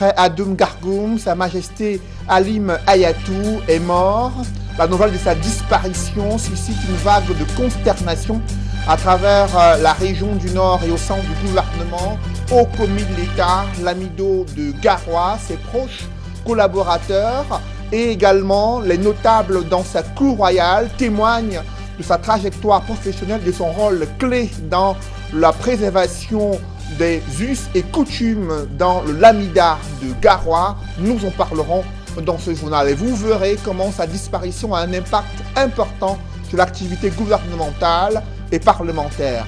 Adoum Gargoum, Sa Majesté Halim Hayatou est mort. La nouvelle de sa disparition suscite une vague de consternation à travers la région du Nord et au sein du gouvernement, au commis de l'État, l'amido de Garoua, ses proches collaborateurs et également les notables dans sa cour royale témoignent de sa trajectoire professionnelle, de son rôle clé dans la préservation des us et coutumes dans le Lamida de Garoua. Nous en parlerons dans ce journal et vous verrez comment sa disparition a un impact important sur l'activité gouvernementale et parlementaire.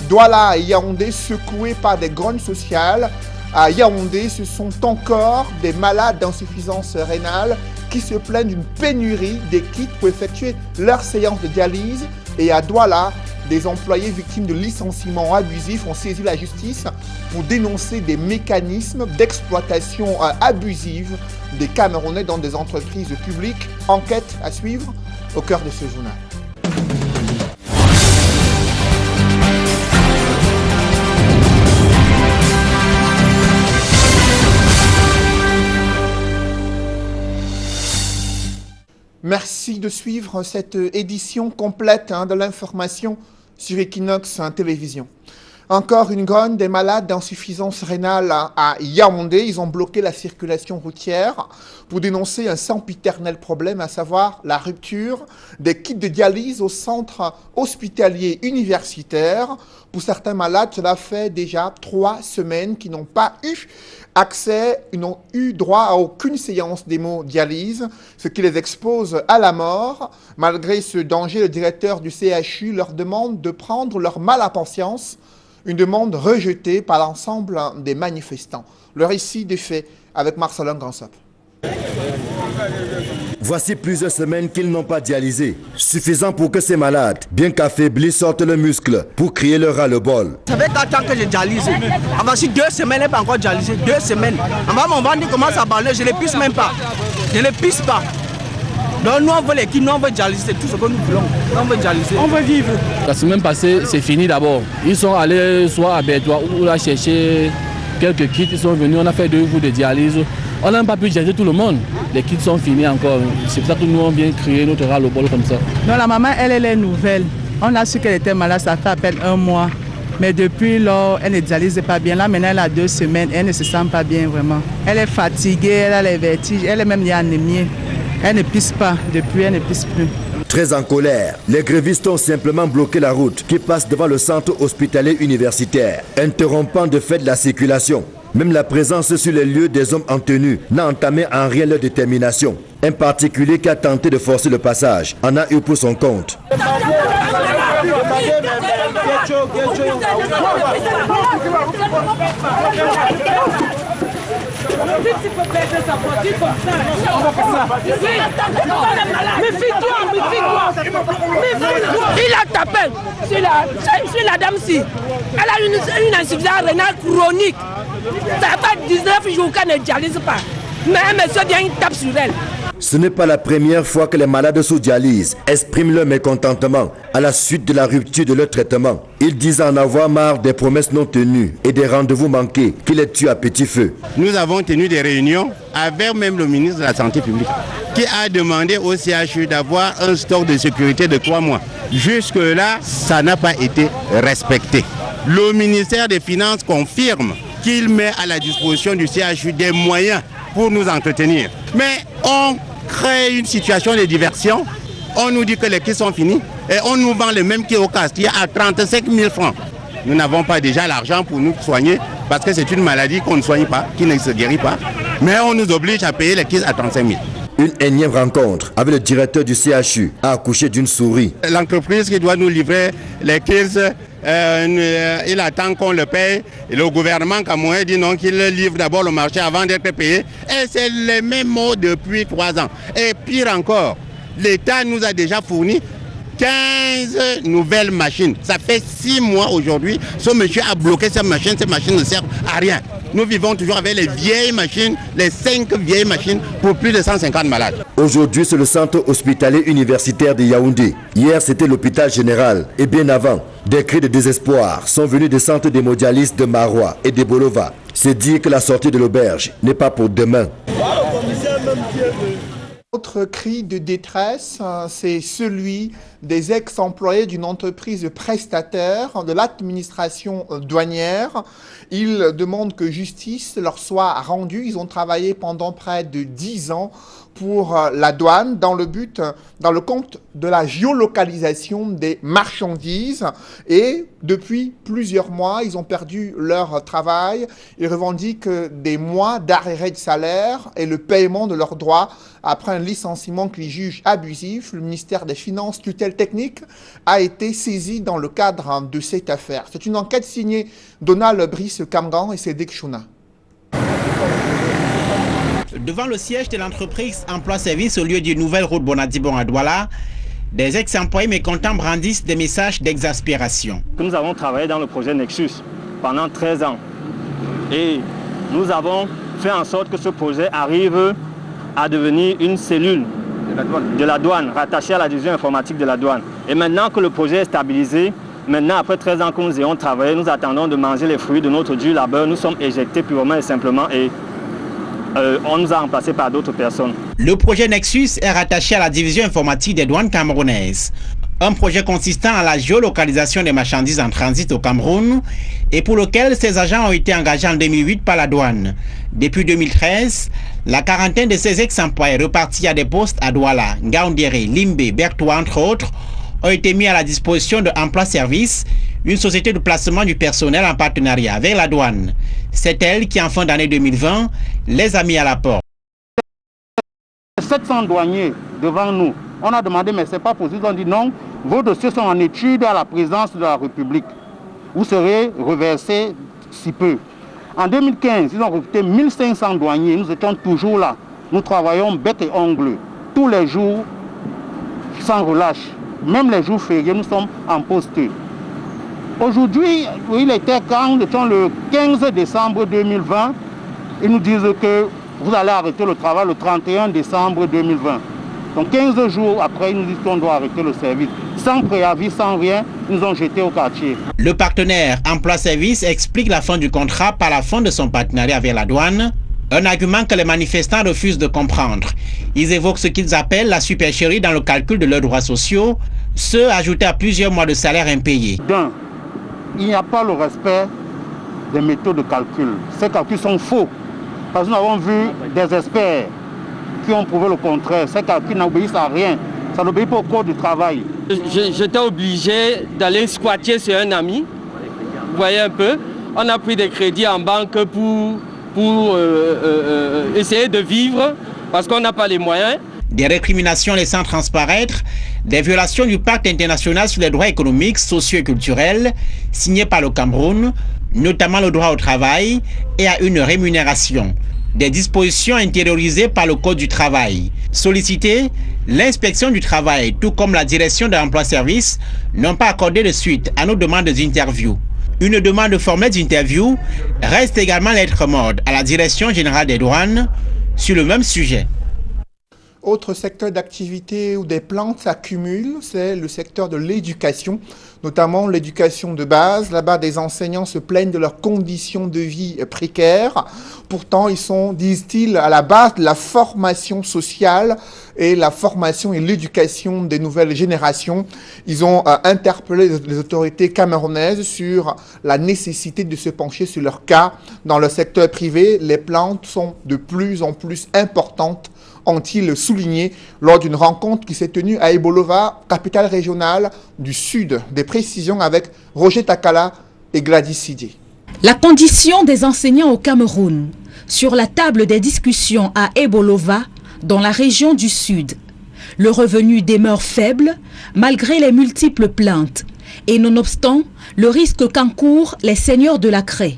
Douala et Yaoundé secoués par des grognes sociales. À Yaoundé, ce sont encore des malades d'insuffisance rénale qui se plaignent d'une pénurie des kits pour effectuer leurs séances de dialyse. Et à Douala, des employés victimes de licenciements abusifs ont saisi la justice pour dénoncer des mécanismes d'exploitation abusive des Camerounais dans des entreprises publiques. Enquête à suivre au cœur de ce journal. Merci de suivre cette édition complète de l'information sur Equinox Télévision. Encore une grogne des malades d'insuffisance rénale à Yaoundé. Ils ont bloqué la circulation routière pour dénoncer un sempiternel problème, à savoir la rupture des kits de dialyse au centre hospitalier universitaire. Pour certains malades, cela fait déjà 3 semaines qu'ils n'ont pas eu accès, ils n'ont eu droit à aucune séance d'hémodialyse, ce qui les expose à la mort. Malgré ce danger, le directeur du CHU leur demande de prendre leur mal à patience, une demande rejetée par l'ensemble des manifestants. Le récit des faits avec Marcelin Gansop. Voici plusieurs semaines qu'ils n'ont pas dialysé. Suffisant pour que ces malades, bien qu'affaiblis, sortent le muscle pour crier leur ras-le-bol. Ça fait 4 ans que j'ai dialysé. Voici 2 semaines, elle n'est pas encore dialysée. 2 semaines. Mon ventre commence à baller, je ne les pisse même pas. Je ne les pisse pas. Donc nous on veut l'équipe, nous on veut dialyser, c'est tout ce que nous voulons. On veut dialyser. On veut vivre. La semaine passée, c'est fini d'abord. Ils sont allés soit à Bédoua ou là chercher quelques kits. Ils sont venus, on a fait 2 jours de dialyse. On n'a pas pu dialyser tout le monde. Les kits sont finis encore. C'est pour ça que nous on vient crier notre ras-le-bol comme ça. Non, la maman, elle est nouvelle. On a su qu'elle était malade, ça fait à peine 1 mois. Mais depuis lors, elle ne dialyse pas bien. Là, maintenant, elle a 2 semaines. Elle ne se sent pas bien vraiment. Elle est fatiguée, elle a les vertiges, elle est même anémiée. Elle ne pisse pas. Depuis, elle ne pisse plus. Très en colère, les grévistes ont simplement bloqué la route qui passe devant le centre hospitalier universitaire, interrompant de fait la circulation. Même la présence sur les lieux des hommes en tenue n'a entamé en rien leur détermination. Un particulier qui a tenté de forcer le passage en a eu pour son compte. Il a tapé sur la dame-ci. Elle a une insuffisance rénale chronique. Ça fait 19 jours qu'elle ne dialyse pas. Mais un monsieur vient, il tape sur elle. Ce n'est pas la première fois que les malades sous dialyse expriment leur mécontentement à la suite de la rupture de leur traitement. Ils disent en avoir marre des promesses non tenues et des rendez-vous manqués qui les tuent à petit feu. Nous avons tenu des réunions avec même le ministre de la Santé publique qui a demandé au CHU d'avoir un stock de sécurité de 3 mois. Jusque-là, ça n'a pas été respecté. Le ministère des Finances confirme qu'il met à la disposition du CHU des moyens pour nous entretenir. Mais on crée une situation de diversion, on nous dit que les kits sont finis et on nous vend les mêmes kits au Castille à 35 000 francs. Nous n'avons pas déjà l'argent pour nous soigner parce que c'est une maladie qu'on ne soigne pas, qui ne se guérit pas. Mais on nous oblige à payer les kits à 35 000. Une énième rencontre avec le directeur du CHU a accouché d'une souris. L'entreprise qui doit nous livrer les kits, il attend qu'on le paye. Et le gouvernement camerounais dit non, qu'il livre d'abord le marché avant d'être payé. Et c'est les mêmes mots depuis 3 ans. Et pire encore, l'État nous a déjà fourni 15 nouvelles machines. Ça fait 6 mois aujourd'hui. Ce monsieur a bloqué ces machines ne servent à rien. Nous vivons toujours avec les vieilles machines, les 5 vieilles machines pour plus de 150 malades. Aujourd'hui, c'est le centre hospitalier universitaire de Yaoundé. Hier, c'était l'hôpital général. Et bien avant, des cris de désespoir sont venus des centres d'hémodialyse de Marois et de Bolova. C'est dire que la sortie de l'auberge n'est pas pour demain. Autre cri de détresse, c'est celui des ex-employés d'une entreprise prestataire de l'administration douanière. Ils demandent que justice leur soit rendue. Ils ont travaillé pendant près de 10 ans pour la douane dans le compte de la géolocalisation des marchandises. Et depuis plusieurs mois, ils ont perdu leur travail. Ils revendiquent des mois d'arrêt de salaire et le paiement de leurs droits après un licenciement qu'ils jugent abusif. Le ministère des Finances, tutelle technique, a été saisi dans le cadre de cette affaire. C'est une enquête signée Donald Brice Kamgan et Cédric Chouna. Devant le siège de l'entreprise Emploi Service au lieu d'une nouvelle route Bonadibon à Douala, des ex-employés mécontents brandissent des messages d'exaspération. Nous avons travaillé dans le projet Nexus pendant 13 ans et nous avons fait en sorte que ce projet arrive à devenir une cellule de la douane rattachée à la division informatique de la douane. Et maintenant que le projet est stabilisé, maintenant après 13 ans que nous ayons travaillé, nous attendons de manger les fruits de notre dur labeur. Nous sommes éjectés purement et simplement et on nous a remplacés par d'autres personnes. Le projet Nexus est rattaché à la division informatique des douanes camerounaises. Un projet consistant à la géolocalisation des marchandises en transit au Cameroun et pour lequel ces agents ont été engagés en 2008 par la douane. Depuis 2013, la quarantaine de ces ex-employés repartis à des postes à Douala, Ngaoundéré, Limbe, Bertoua entre autres ont été mis à la disposition de Emploi Service, une société de placement du personnel en partenariat avec la douane. C'est elle qui, en fin d'année 2020, les a mis à la porte. 700 douaniers devant nous. On a demandé, mais ce n'est pas possible. On dit non, vos dossiers sont en étude à la présidence de la République. Vous serez reversés si peu. En 2015, ils ont recruté 1500 douaniers. Nous étions toujours là. Nous travaillons bec et ongle, tous les jours, sans relâche. Même les jours fériés, nous sommes en poste. Aujourd'hui, il était quand nous étions le 15 décembre 2020, ils nous disent que vous allez arrêter le travail le 31 décembre 2020. Donc 15 jours après, ils nous disent qu'on doit arrêter le service. Sans préavis, sans rien, ils nous ont jetés au quartier. Le partenaire Emploi Service explique la fin du contrat par la fin de son partenariat avec la douane, un argument que les manifestants refusent de comprendre. Ils évoquent ce qu'ils appellent la supercherie dans le calcul de leurs droits sociaux, ceux ajoutés à plusieurs mois de salaire impayés. D'un, il n'y a pas le respect des méthodes de calcul. Ces calculs sont faux. Parce que nous avons vu des experts qui ont prouvé le contraire. Ces calculs n'obéissent à rien. Ça n'obéit pas au code du travail. J'étais obligé d'aller squatter sur un ami. Vous voyez un peu, on a pris des crédits en banque pour essayer de vivre parce qu'on n'a pas les moyens. Des récriminations laissant transparaître des violations du pacte international sur les droits économiques, sociaux et culturels signé par le Cameroun, notamment le droit au travail et à une rémunération. Des dispositions intériorisées par le Code du travail. Sollicité, l'inspection du travail, tout comme la direction de l'emploi-service, n'ont pas accordé de suite à nos demandes d'interview. Une demande formelle d'interview reste également lettre morte à la direction générale des douanes sur le même sujet. Autre secteur d'activité où des plaintes s'accumulent, c'est le secteur de l'éducation, notamment l'éducation de base. Là-bas, des enseignants se plaignent de leurs conditions de vie précaires. Pourtant, ils sont, disent-ils, à la base de la formation sociale et la formation et l'éducation des nouvelles générations. Ils ont interpellé les autorités camerounaises sur la nécessité de se pencher sur leur cas. Dans le secteur privé, les plaintes sont de plus en plus importantes, ont-ils souligné lors d'une rencontre qui s'est tenue à Ebolova, capitale régionale du Sud. Des précisions avec Roger Takala et Gladys Sidier. La condition des enseignants au Cameroun, sur la table des discussions à Ebolova, dans la région du Sud. Le revenu demeure faible malgré les multiples plaintes et nonobstant le risque qu'encourent les seigneurs de la craie.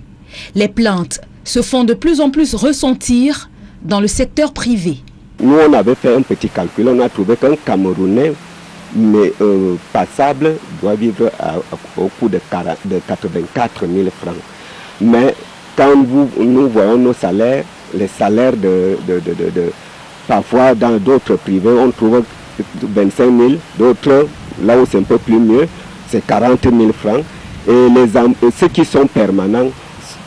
Les plaintes se font de plus en plus ressentir dans le secteur privé. Nous, on avait fait un petit calcul, on a trouvé qu'un Camerounais passable doit vivre au coût de 84 000 francs. Mais quand nous voyons nos salaires, les salaires parfois dans d'autres privés, on trouve 25 000, d'autres, là où c'est un peu plus mieux, c'est 40 000 francs. Et ceux qui sont permanents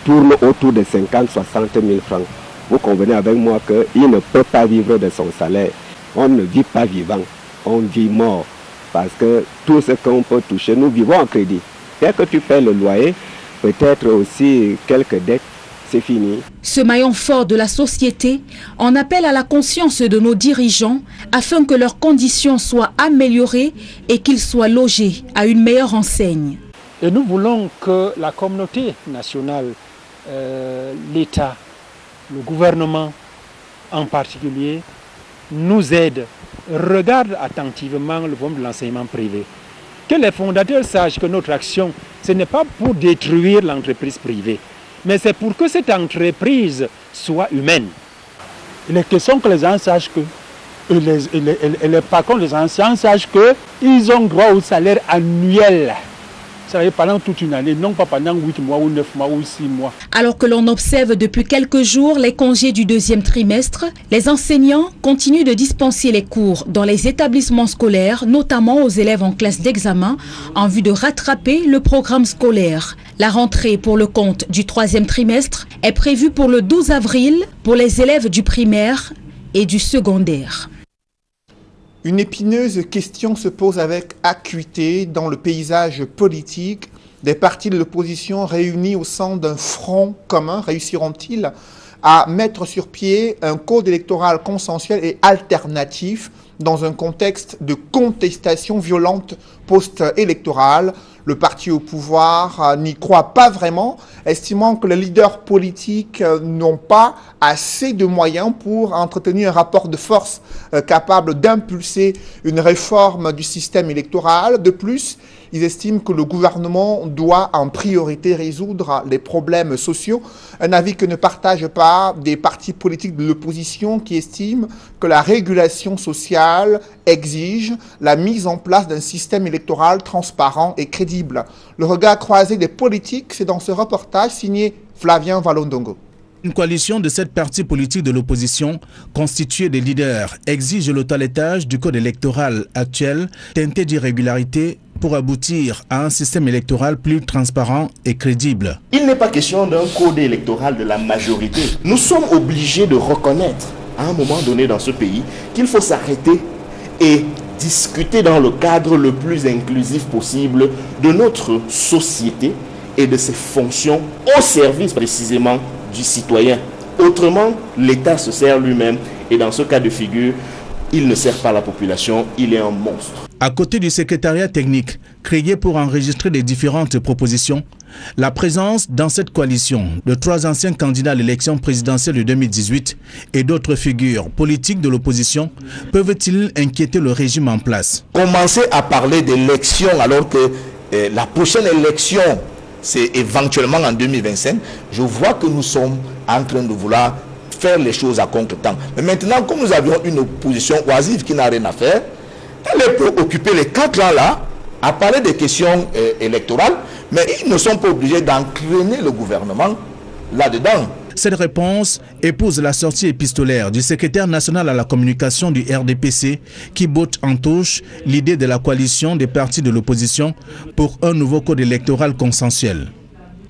tournent autour de 50 60 000 francs. Vous convenez avec moi qu'il ne peut pas vivre de son salaire. On ne vit pas vivant, on vit mort. Parce que tout ce qu'on peut toucher, nous vivons en crédit. Dès que tu paies le loyer, peut-être aussi quelques dettes, c'est fini. Ce maillon fort de la société en appelle à la conscience de nos dirigeants afin que leurs conditions soient améliorées et qu'ils soient logés à une meilleure enseigne. Et nous voulons que la communauté nationale, l'État, le gouvernement en particulier, nous aide, regarde attentivement le problème de l'enseignement privé. Que les fondateurs sachent que notre action, ce n'est pas pour détruire l'entreprise privée, mais c'est pour que cette entreprise soit humaine. Il est question que les gens sachent que, et les patrons des anciens sachent qu'ils ont droit au salaire annuel. Ça va pendant toute une année, non pas pendant 8 mois ou 9 mois ou 6 mois. Alors que l'on observe depuis quelques jours les congés du deuxième trimestre, les enseignants continuent de dispenser les cours dans les établissements scolaires, notamment aux élèves en classe d'examen, en vue de rattraper le programme scolaire. La rentrée pour le compte du troisième trimestre est prévue pour le 12 avril pour les élèves du primaire et du secondaire. Une épineuse question se pose avec acuité dans le paysage politique. Des partis de l'opposition réunis au sein d'un front commun réussiront-ils à mettre sur pied un code électoral consensuel et alternatif dans un contexte de contestation violente post-électorale? Le parti au pouvoir n'y croit pas vraiment, estimant que les leaders politiques n'ont pas assez de moyens pour entretenir un rapport de force capable d'impulser une réforme du système électoral. De plus, ils estiment que le gouvernement doit en priorité résoudre les problèmes sociaux, un avis que ne partagent pas des partis politiques de l'opposition qui estiment que la régulation sociale exige la mise en place d'un système électoral transparent et crédible. Le regard croisé des politiques, c'est dans ce reportage signé Flavien Valondongo. Une coalition de 7 partis politiques de l'opposition, constituée des leaders, exige le toilettage du code électoral actuel, teinté d'irrégularité, pour aboutir à un système électoral plus transparent et crédible. Il n'est pas question d'un code électoral de la majorité. Nous sommes obligés de reconnaître, à un moment donné dans ce pays, qu'il faut s'arrêter et discuter dans le cadre le plus inclusif possible de notre société et de ses fonctions au service précisément du citoyen. Autrement, l'État se sert lui-même et dans ce cas de figure, il ne sert pas la population, il est un monstre. À côté du secrétariat technique créé pour enregistrer les différentes propositions, la présence dans cette coalition de 3 anciens candidats à l'élection présidentielle de 2018 et d'autres figures politiques de l'opposition peuvent-ils inquiéter le régime en place? Commencer à parler d'élection alors que la prochaine élection, c'est éventuellement en 2025, je vois que nous sommes en train de vouloir faire les choses à contre-temps. Mais maintenant, comme nous avions une opposition oisive qui n'a rien à faire, elle est pour occuper les 4 ans là, à parler des questions électorales, mais ils ne sont pas obligés d'entraîner le gouvernement là-dedans. Cette réponse épouse la sortie épistolaire du secrétaire national à la communication du RDPC qui botte en touche l'idée de la coalition des partis de l'opposition pour un nouveau code électoral consensuel.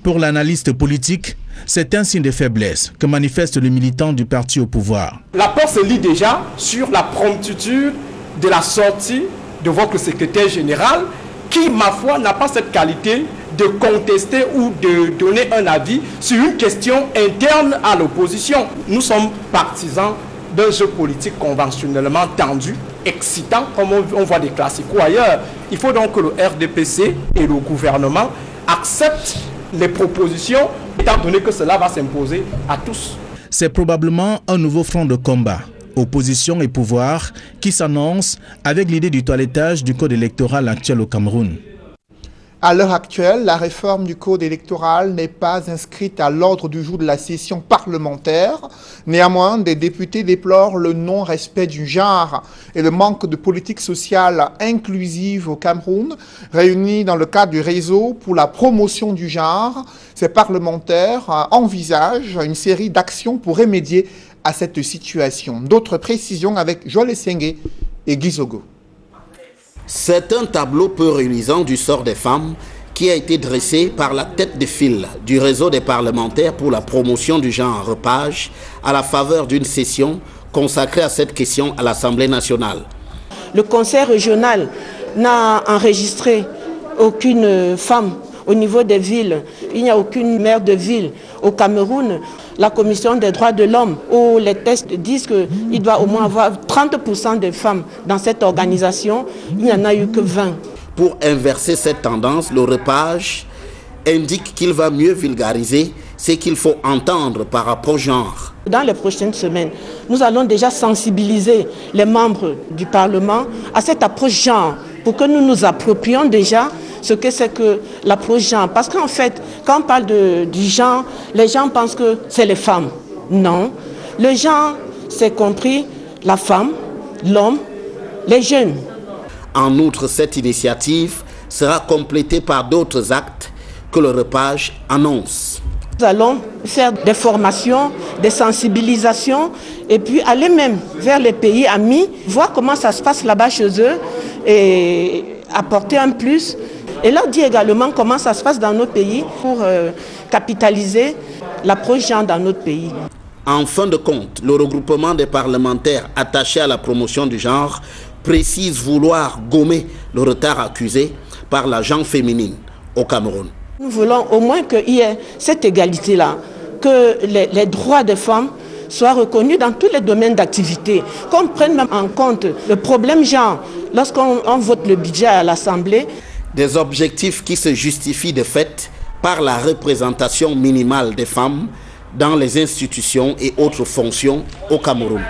Pour l'analyste politique, c'est un signe de faiblesse que manifeste le militant du parti au pouvoir. La peur se lit déjà sur la promptitude de la sortie de votre secrétaire général qui, ma foi, n'a pas cette qualité de contester ou de donner un avis sur une question interne à l'opposition. Nous sommes partisans d'un jeu politique conventionnellement tendu, excitant, comme on voit des classiques ailleurs. Il faut donc que le RDPC et le gouvernement acceptent les propositions, étant donné que cela va s'imposer à tous. C'est probablement un nouveau front de combat, opposition et pouvoir, qui s'annonce avec l'idée du toilettage du code électoral actuel au Cameroun. À l'heure actuelle, la réforme du code électoral n'est pas inscrite à l'ordre du jour de la session parlementaire. Néanmoins, des députés déplorent le non-respect du genre et le manque de politique sociale inclusive au Cameroun. Réunis dans le cadre du réseau pour la promotion du genre, ces parlementaires envisagent une série d'actions pour remédier à cette situation. D'autres précisions avec Joël Essengue et Guy Zogo. C'est un tableau peu réjouissant du sort des femmes qui a été dressé par la tête de file du réseau des parlementaires pour la promotion du genre repage à la faveur d'une session consacrée à cette question à l'Assemblée nationale. Le conseil régional n'a enregistré aucune femme au niveau des villes. Il n'y a aucune maire de ville au Cameroun. La commission des droits de l'homme, où les tests disent qu'il doit au moins avoir 30% de femmes dans cette organisation, il n'y en a eu que 20. Pour inverser cette tendance, le repage indique qu'il va mieux vulgariser ce qu'il faut entendre par rapport au genre. Dans les prochaines semaines, nous allons déjà sensibiliser les membres du Parlement à cette approche genre, pour que nous nous approprions déjà ce que c'est que l'approche genre. Parce qu'en fait, quand on parle du genre, les gens pensent que c'est les femmes. Non. Le genre, c'est compris la femme, l'homme, les jeunes. En outre, cette initiative sera complétée par d'autres actes que le repage annonce. Nous allons faire des formations, des sensibilisations et puis aller même vers les pays amis, voir comment ça se passe là-bas chez eux et apporter un plus. Et leur dire également comment ça se passe dans nos pays pour capitaliser l'approche genre dans notre pays. En fin de compte, le regroupement des parlementaires attachés à la promotion du genre précise vouloir gommer le retard accusé par la gente féminine au Cameroun. Nous voulons au moins qu'il y ait cette égalité-là, que les droits des femmes soient reconnus dans tous les domaines d'activité, qu'on prenne même en compte le problème genre lorsqu'on vote le budget à l'Assemblée. Des objectifs qui se justifient de fait par la représentation minimale des femmes dans les institutions et autres fonctions au Cameroun.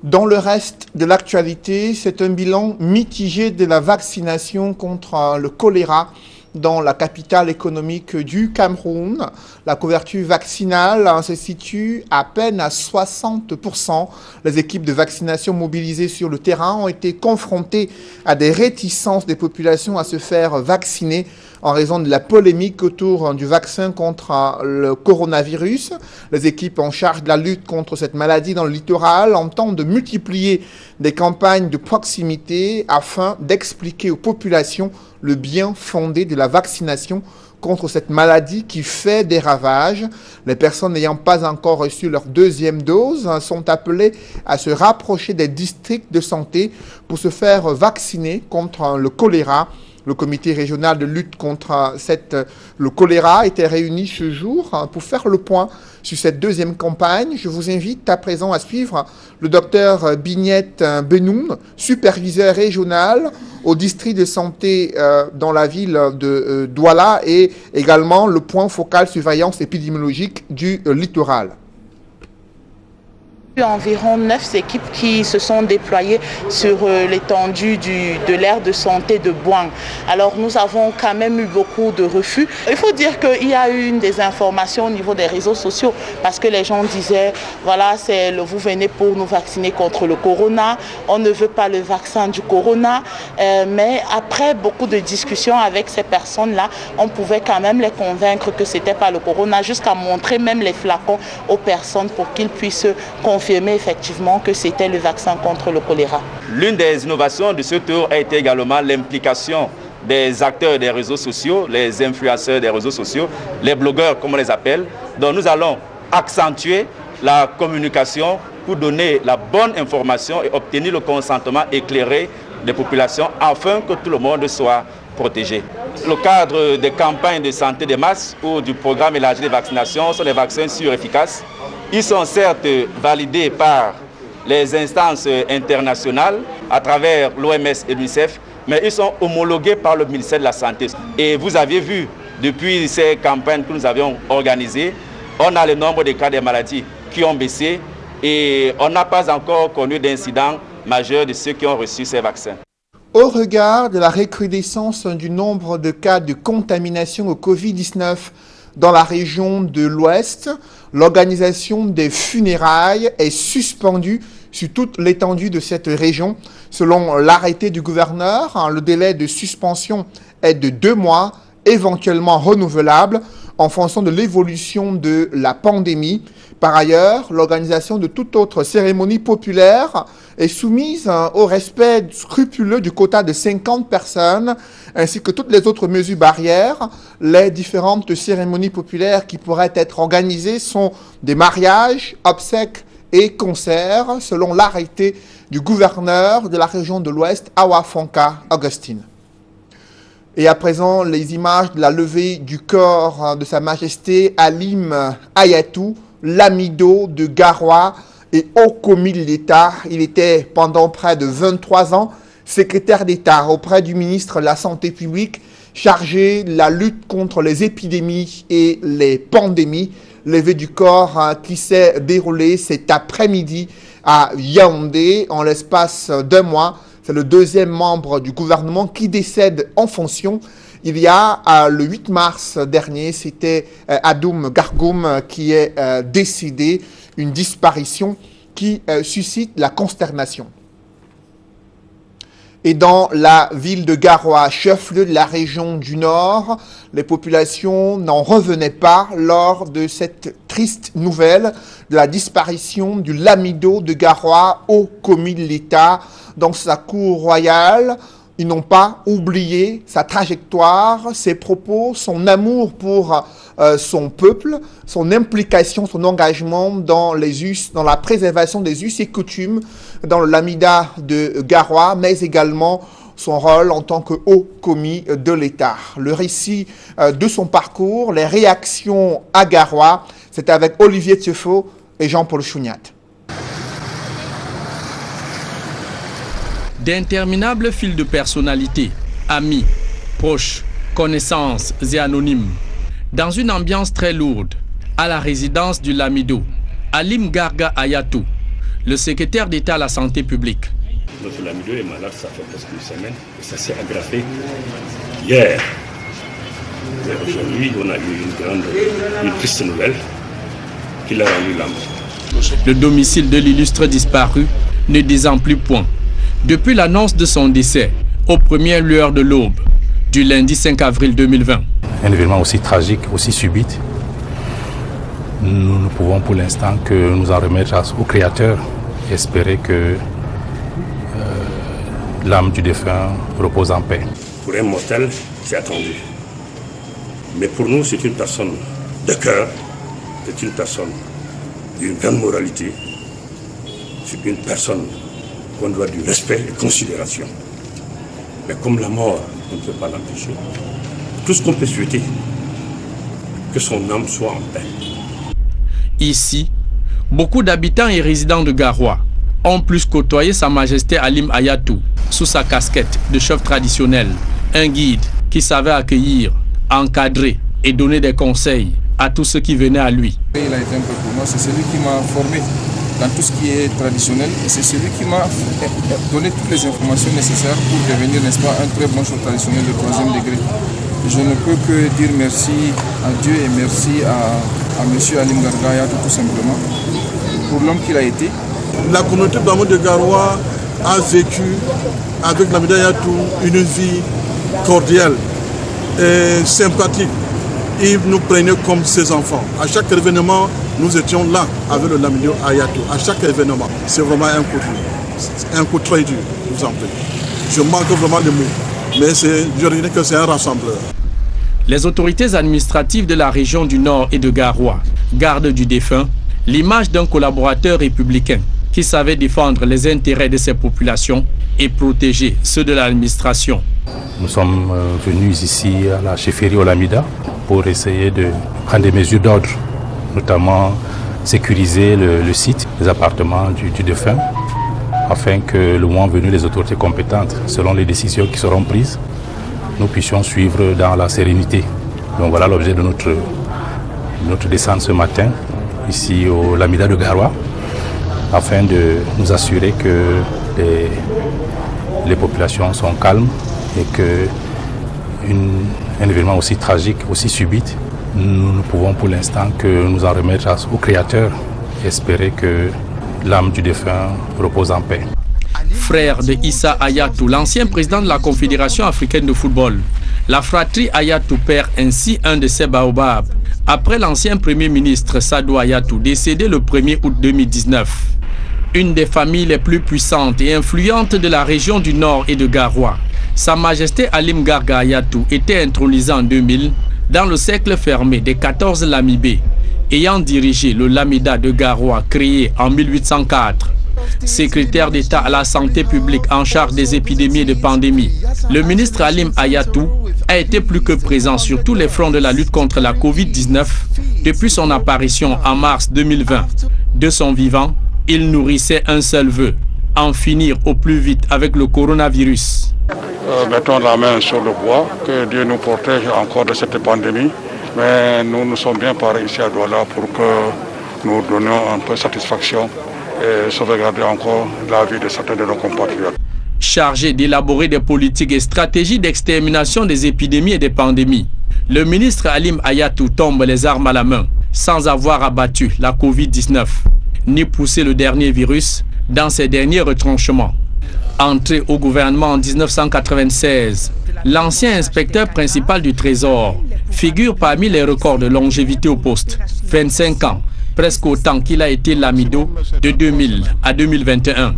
Dans le reste de l'actualité, c'est un bilan mitigé de la vaccination contre le choléra dans la capitale économique du Cameroun. La couverture vaccinale se situe à peine à 60%. Les équipes de vaccination mobilisées sur le terrain ont été confrontées à des réticences des populations à se faire vacciner en raison de la polémique autour du vaccin contre le coronavirus. Les équipes en charge de la lutte contre cette maladie dans le littoral entendent multiplier des campagnes de proximité afin d'expliquer aux populations le bien fondé de la vaccination contre cette maladie qui fait des ravages. Les personnes n'ayant pas encore reçu leur deuxième dose sont appelées à se rapprocher des districts de santé pour se faire vacciner contre le choléra. Le comité régional de lutte contre le choléra était réuni ce jour pour faire le point sur cette deuxième campagne. Je vous invite à présent à suivre le docteur Bignette Benoun, superviseur régional au district de santé dans la ville de Douala, et également le point focal surveillance épidémiologique du littoral. Environ 9 équipes qui se sont déployées sur l'étendue de l'aire de santé de Bouang. Alors nous avons quand même eu beaucoup de refus. Il faut dire qu'il y a eu une désinformation au niveau des réseaux sociaux parce que les gens disaient voilà, vous venez pour nous vacciner contre le corona, on ne veut pas le vaccin du corona. Mais après beaucoup de discussions avec ces personnes-là, on pouvait quand même les convaincre que c'était pas le corona, jusqu'à montrer même les flacons aux personnes pour qu'ils puissent confirmer effectivement que c'était le vaccin contre le choléra. L'une des innovations de ce tour a été également l'implication des acteurs des réseaux sociaux, les influenceurs des réseaux sociaux, les blogueurs comme on les appelle. Donc nous allons accentuer la communication pour donner la bonne information et obtenir le consentement éclairé des populations afin que tout le monde soit protégé. Le cadre des campagnes de santé de masse ou du programme élargi de vaccination sont des vaccins sûrs et efficaces. Ils sont certes validés par les instances internationales à travers l'OMS et l'UNICEF, mais ils sont homologués par le ministère de la Santé. Et vous avez vu, depuis ces campagnes que nous avions organisées, on a le nombre de cas de maladies qui ont baissé et on n'a pas encore connu d'incidents majeurs de ceux qui ont reçu ces vaccins. Au regard de la recrudescence du nombre de cas de contamination au Covid-19 dans la région de l'Ouest, l'organisation des funérailles est suspendue sur toute l'étendue de cette région. Selon l'arrêté du gouverneur, le délai de suspension est de 2 mois, éventuellement renouvelable en fonction de l'évolution de la pandémie. Par ailleurs, l'organisation de toute autre cérémonie populaire est soumise au respect scrupuleux du quota de 50 personnes, ainsi que toutes les autres mesures barrières. Les différentes cérémonies populaires qui pourraient être organisées sont des mariages, obsèques et concerts, selon l'arrêté du gouverneur de la région de l'Ouest, Awa Fonka Augustine. Et à présent, les images de la levée du corps de Sa Majesté Halim Hayatou, Lamido de Garoua et haut commis de l'État. Il était pendant près de 23 ans secrétaire d'État auprès du ministre de la Santé publique chargé de la lutte contre les épidémies et les pandémies. Levée du corps qui s'est déroulée cet après-midi à Yaoundé en l'espace d'1 mois. C'est le 2e membre du gouvernement qui décède en fonction. Il y a le 8 mars dernier, c'était Adoum Gargoum qui est décédé, une disparition qui suscite la consternation. Et dans la ville de Garoua, chef-lieu de la région du Nord, les populations n'en revenaient pas lors de cette triste nouvelle de la disparition du Lamido de Garoua, haut commis de l'État, dans sa cour royale. Ils n'ont pas oublié sa trajectoire, ses propos, son amour pour son peuple, son implication, son engagement dans la préservation des us et coutumes dans le Lamida de Garoua, mais également son rôle en tant que haut commis de l'État. Le récit de son parcours, les réactions à Garoua, c'est avec Olivier Tiefo et Jean-Paul Chouniat. D'interminables fils de personnalités, amis, proches, connaissances et anonymes. Dans une ambiance très lourde, à la résidence du Lamido, Halim Garga Hayatou, le secrétaire d'État à la santé publique. Notre Lamido est malade, ça fait presque une semaine, et ça s'est aggravé hier. Et aujourd'hui, on a eu une triste nouvelle qu'il a rendu l'âme. Le domicile de l'illustre disparu ne disant plus point. Depuis l'annonce de son décès, aux premières lueurs de l'aube, du lundi 5 avril 2020. Un événement aussi tragique, aussi subite, nous ne pouvons pour l'instant que nous en remettre au Créateur et espérer que l'âme du défunt repose en paix. Pour un mortel, c'est attendu. Mais pour nous, c'est une personne de cœur, c'est une personne d'une grande moralité, c'est une personne qu'on doit du respect et considération. Mais comme la mort, on ne peut pas l'empêcher. Tout ce qu'on peut souhaiter, que son âme soit en paix. Ici, beaucoup d'habitants et résidents de Garoua ont plus côtoyé Sa Majesté Halim Hayatou sous sa casquette de chef traditionnel, un guide qui savait accueillir, encadrer et donner des conseils à tous ceux qui venaient à lui. Il a été un peu pour moi, c'est celui qui m'a formé dans tout ce qui est traditionnel et c'est celui qui m'a donné toutes les informations nécessaires pour devenir, n'est-ce pas, un très bon chef traditionnel de 3e degré. Je ne peux que dire merci à Dieu et merci à M. Halim Garga Hayatou tout simplement pour l'homme qu'il a été. La communauté de Garoua a vécu avec Lamida Hayatou une vie cordiale et sympathique. Il nous prenait comme ses enfants. À chaque événement, nous étions là avec le Lamido Hayatou. À chaque événement, c'est vraiment un coup dur. Un coup très dur, je vous en prie. Je manque vraiment de mots, mais je dirais que c'est un rassembleur. Les autorités administratives de la région du Nord et de Garoua gardent du défunt l'image d'un collaborateur républicain qui savait défendre les intérêts de ses populations et protéger ceux de l'administration. Nous sommes venus ici à la chefferie Olamida pour essayer de prendre des mesures d'ordre, notamment sécuriser le site, les appartements du défunt, afin que le moment venu, les autorités compétentes, selon les décisions qui seront prises, nous puissions suivre dans la sérénité. Donc voilà l'objet de notre descente ce matin, ici au Lamida de Garoua, afin de nous assurer que les populations sont calmes et que un événement aussi tragique, aussi subite, nous ne pouvons pour l'instant que nous en remettre au Créateur et espérer que l'âme du défunt repose en paix. Frère de Issa Hayatou, l'ancien président de la Confédération africaine de football, la fratrie Hayatou perd ainsi un de ses baobabs, après l'ancien premier ministre Sadou Hayatou, décédé le 1er août 2019. Une des familles les plus puissantes et influentes de la région du Nord et de Garoua, Sa Majesté Alim Garga Hayatou était intronisé en 2000 dans le cercle fermé des 14 Lamibés, ayant dirigé le Lamida de Garoua créé en 1804. Secrétaire d'État à la santé publique en charge des épidémies et de pandémies, le ministre Alim Hayatou a été plus que présent sur tous les fronts de la lutte contre la Covid-19 depuis son apparition en mars 2020. De son vivant, il nourrissait un seul vœu, en finir au plus vite avec le coronavirus. Mettons la main sur le bois, que Dieu nous protège encore de cette pandémie, mais nous sommes bien parés ici à Douala pour que nous donnions un peu de satisfaction et sauvegarder encore la vie de certains de nos compatriotes. Chargé d'élaborer des politiques et stratégies d'extermination des épidémies et des pandémies, le ministre Alim Hayatou tombe les armes à la main, sans avoir abattu la Covid-19, ni poussé le dernier virus dans ses derniers retranchements. Entré au gouvernement en 1996, l'ancien inspecteur principal du Trésor figure parmi les records de longévité au poste, 25 ans, presque autant qu'il a été Lamido de 2000 à 2021.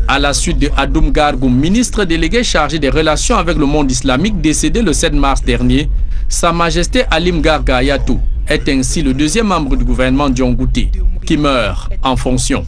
À la suite de Adoum Gargoum, ministre délégué chargé des relations avec le monde islamique, décédé le 7 mars dernier, Sa Majesté Alim Garga Hayatou est ainsi le deuxième membre du gouvernement Diongouté qui meurt en fonction.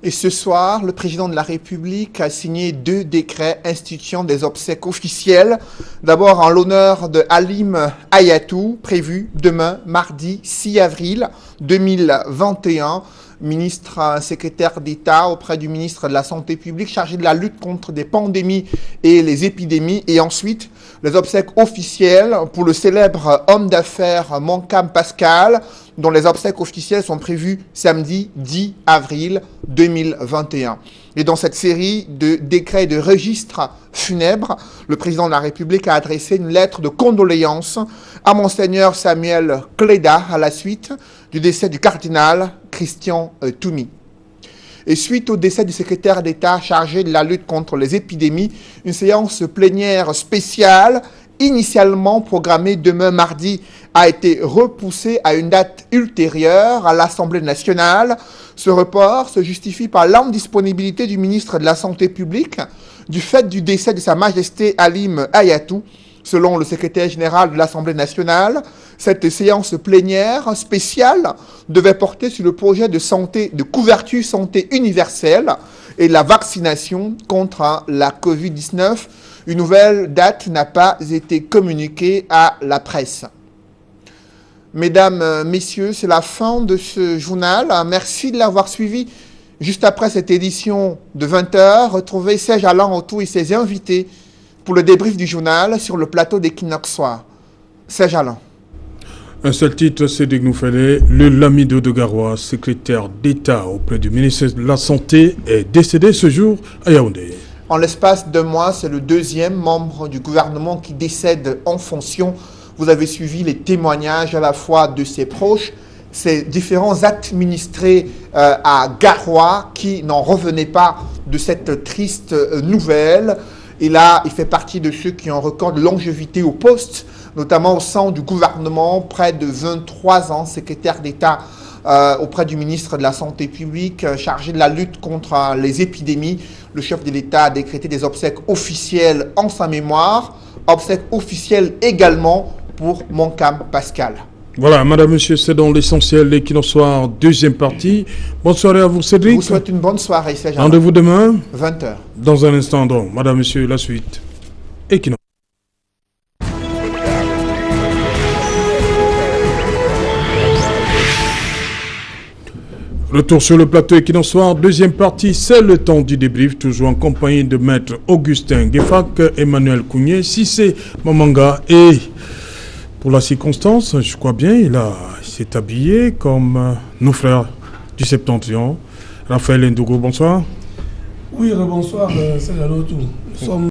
Et ce soir, le président de la République a signé 2 décrets instituant des obsèques officielles. D'abord en l'honneur de Alim Hayatou, prévu demain, mardi 6 avril 2021. Ministre secrétaire d'État auprès du ministre de la Santé publique chargé de la lutte contre des pandémies et les épidémies. Et ensuite, les obsèques officielles pour le célèbre homme d'affaires Moncam Pascal, dont les obsèques officielles sont prévues samedi 10 avril 2021. Et dans cette série de décrets et de registres funèbres, le président de la République a adressé une lettre de condoléances à Monseigneur Samuel Cléda à la suite du décès du cardinal Christian Toumi. Et suite au décès du secrétaire d'État chargé de la lutte contre les épidémies, une séance plénière spéciale initialement programmée demain mardi a été repoussée à une date ultérieure à l'Assemblée nationale. Ce report se justifie par l'indisponibilité du ministre de la Santé publique du fait du décès de Sa Majesté Alim Hayatou. Selon le secrétaire général de l'Assemblée nationale, cette séance plénière spéciale devait porter sur le projet de couverture santé universelle et la vaccination contre la Covid-19. Une nouvelle date n'a pas été communiquée à la presse. Mesdames, Messieurs, c'est la fin de ce journal. Merci de l'avoir suivi. Juste après cette édition de 20h, retrouvez Serge Alain Autou et ses invités pour le débrief du journal sur le plateau d'Equinox Soir. Serge Alain. Un seul titre, Cédric Noufélé, le Lamido de Garoua, secrétaire d'État auprès du ministre de la Santé, est décédé ce jour à Yaoundé. En l'espace de mois, c'est le deuxième membre du gouvernement qui décède en fonction. Vous avez suivi les témoignages à la fois de ses proches, ces différents administrés à Garoua qui n'en revenaient pas de cette triste nouvelle. Et là, il fait partie de ceux qui ont un record de longévité au poste, notamment au sein du gouvernement, près de 23 ans, secrétaire d'État auprès du ministre de la Santé publique, chargé de la lutte contre les épidémies. Le chef de l'État a décrété des obsèques officielles en sa mémoire, obsèques officielles également pour Moncam Pascal. Voilà, madame, monsieur, c'est dans l'essentiel l'Equinox Soir, deuxième partie. Bonne soirée à vous, Cédric. Je vous souhaite une bonne soirée, Serge. Rendez-vous demain 20h. Dans un instant, donc, madame, monsieur, la suite. Equinox. Retour sur le plateau Equinox Soir, deuxième partie, c'est le temps du débrief, toujours en compagnie de maître Augustin Gueffak, Emmanuel Kougné, Cissé Mamanga et pour la circonstance, je crois bien, il s'est habillé comme nos frères du Septentrion. Raphaël Ndougo, bonsoir. Oui, bonsoir, c'est Jalotou. Nous sommes